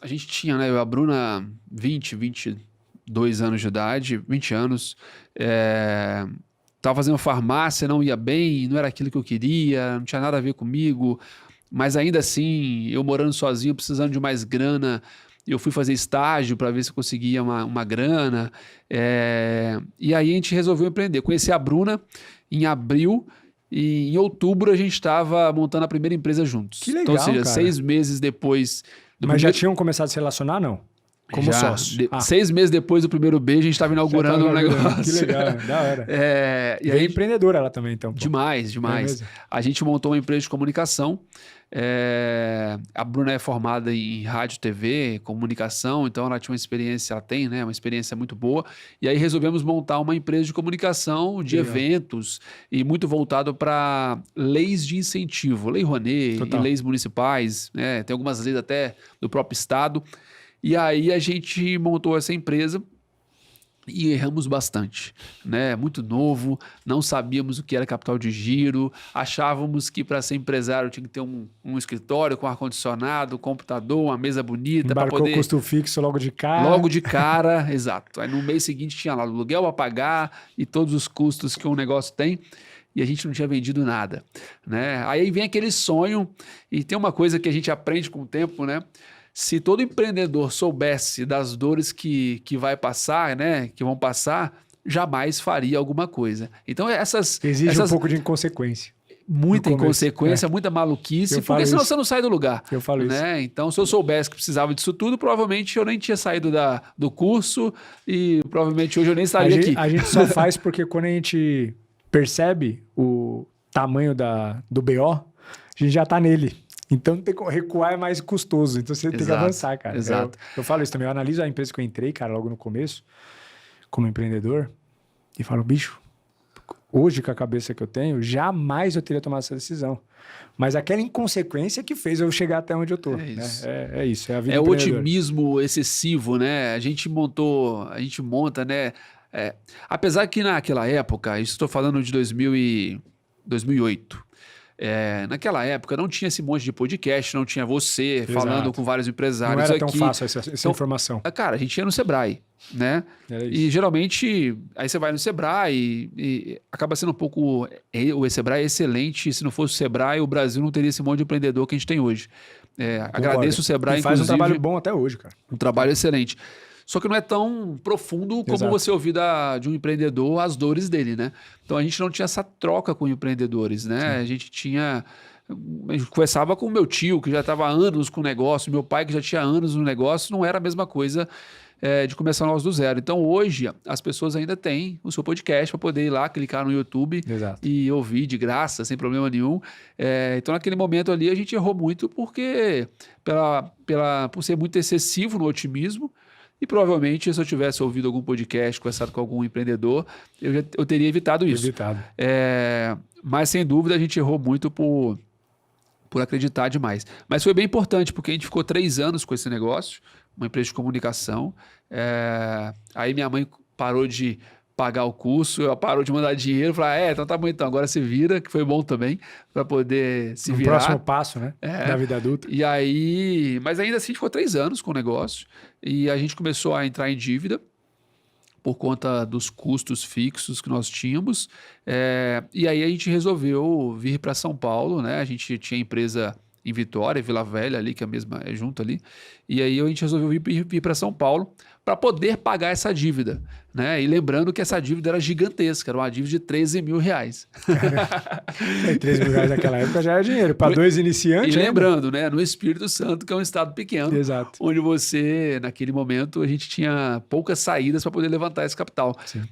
a gente tinha, né, eu e a Bruna, 22 anos de idade, 20 anos, tava fazendo farmácia, não ia bem, não era aquilo que eu queria, não tinha nada a ver comigo, mas ainda assim, eu morando sozinho, precisando de mais grana, eu fui fazer estágio para ver se eu conseguia uma grana, e aí a gente resolveu empreender. Conheci a Bruna em abril, e em outubro a gente estava montando a primeira empresa juntos. Que legal, então, ou seja, cara. 6 meses depois do Mas já primeiro... tinham começado a se relacionar, não? Como Já, sócio? 6 meses depois do primeiro beijo, a gente estava inaugurando um negócio. Que legal, da hora. E Bem aí, empreendedora ela também, então. Pô. demais, É demais. mesmo? A gente montou uma empresa de comunicação. A Bruna é formada em rádio, TV, comunicação, então ela tinha uma experiência, ela tem, né, uma experiência muito boa. E aí resolvemos montar uma empresa de comunicação, de Legal. eventos, e muito voltado para leis de incentivo, Lei Rouanet Total. e leis municipais, né? Tem algumas leis até do próprio estado. E aí a gente montou essa empresa e erramos bastante, né? Muito novo, não sabíamos o que era capital de giro, achávamos que para ser empresário tinha que ter um escritório com ar-condicionado, computador, uma mesa bonita para Embarcou poder... custo fixo logo de cara. Logo de cara, exato. Aí no mês seguinte tinha lá o aluguel a pagar e todos os custos que um negócio tem. E a gente não tinha vendido nada, né? Aí vem aquele sonho, e tem uma coisa que a gente aprende com o tempo, né? Se todo empreendedor soubesse das dores que vai passar, né? Que vão passar, jamais faria alguma coisa. Então Exige um pouco de inconsequência. Muita no começo, inconsequência, muita maluquice, Eu porque falo senão isso. você não sai do lugar. Eu falo isso. Né? Então, se eu soubesse que precisava disso tudo, provavelmente eu nem tinha saído do curso e provavelmente hoje eu nem estaria aqui. A gente só faz porque quando a gente percebe o tamanho do BO, a gente já tá nele. Então, recuar é mais custoso. Então, você tem que avançar, cara. Exato. Eu falo isso também. Eu analiso a empresa que eu entrei, cara, logo no começo, como empreendedor, e falo, bicho, hoje com a cabeça que eu tenho, jamais eu teria tomado essa decisão. Mas aquela inconsequência que fez eu chegar até onde eu tô. É isso. Né? É isso, é a vida É o empreendedora. otimismo excessivo, né? A gente monta, né? Apesar que naquela época, isso estou falando de 2008, naquela época não tinha esse monte de podcast, não tinha você falando com vários empresários. Não era tão aqui. fácil essa Então, informação. Cara, a gente ia no Sebrae, né? Era isso. E geralmente, aí você vai no Sebrae e acaba sendo um pouco... O Sebrae é excelente, se não fosse o Sebrae, o Brasil não teria esse monte de empreendedor que a gente tem hoje. Agradeço o Sebrae, e faz inclusive. um trabalho bom até hoje, cara. Um trabalho excelente. Só que não é tão profundo como você ouvir de um empreendedor as dores dele, né? Então a gente não tinha essa troca com empreendedores, né? Sim. A gente conversava com o meu tio, que já estava há anos com o negócio, meu pai, que já tinha anos no negócio, não era a mesma coisa de começar nós do zero. Então hoje as pessoas ainda têm o seu podcast para poder ir lá, clicar no YouTube e ouvir de graça, sem problema nenhum. Então naquele momento ali a gente errou muito porque por ser muito excessivo no otimismo. E provavelmente, se eu tivesse ouvido algum podcast, conversado com algum empreendedor, eu teria evitado isso. Mas, sem dúvida, a gente errou muito por acreditar demais. Mas foi bem importante, porque a gente ficou 3 anos com esse negócio, uma empresa de comunicação. Aí minha mãe parou de pagar o curso, ela parou de mandar dinheiro, falou, então tá bom, então agora se vira, que foi bom também, para poder se virar. Próximo passo, né, da vida adulta. E aí, mas ainda assim, ficou 3 anos com o negócio, e a gente começou a entrar em dívida por conta dos custos fixos que nós tínhamos, e aí a gente resolveu vir para São Paulo, né, a gente tinha empresa em Vitória, Vila Velha ali, que é a mesma, é junto ali, e aí a gente resolveu vir para São Paulo para poder pagar essa dívida, né? E lembrando que essa dívida era gigantesca, era uma dívida de 13 mil reais. 13 mil reais naquela época já era dinheiro, para 2 iniciantes. E lembrando, né? No Espírito Santo, que é um estado pequeno, onde naquele momento, a gente tinha poucas saídas para poder levantar esse capital. Sim.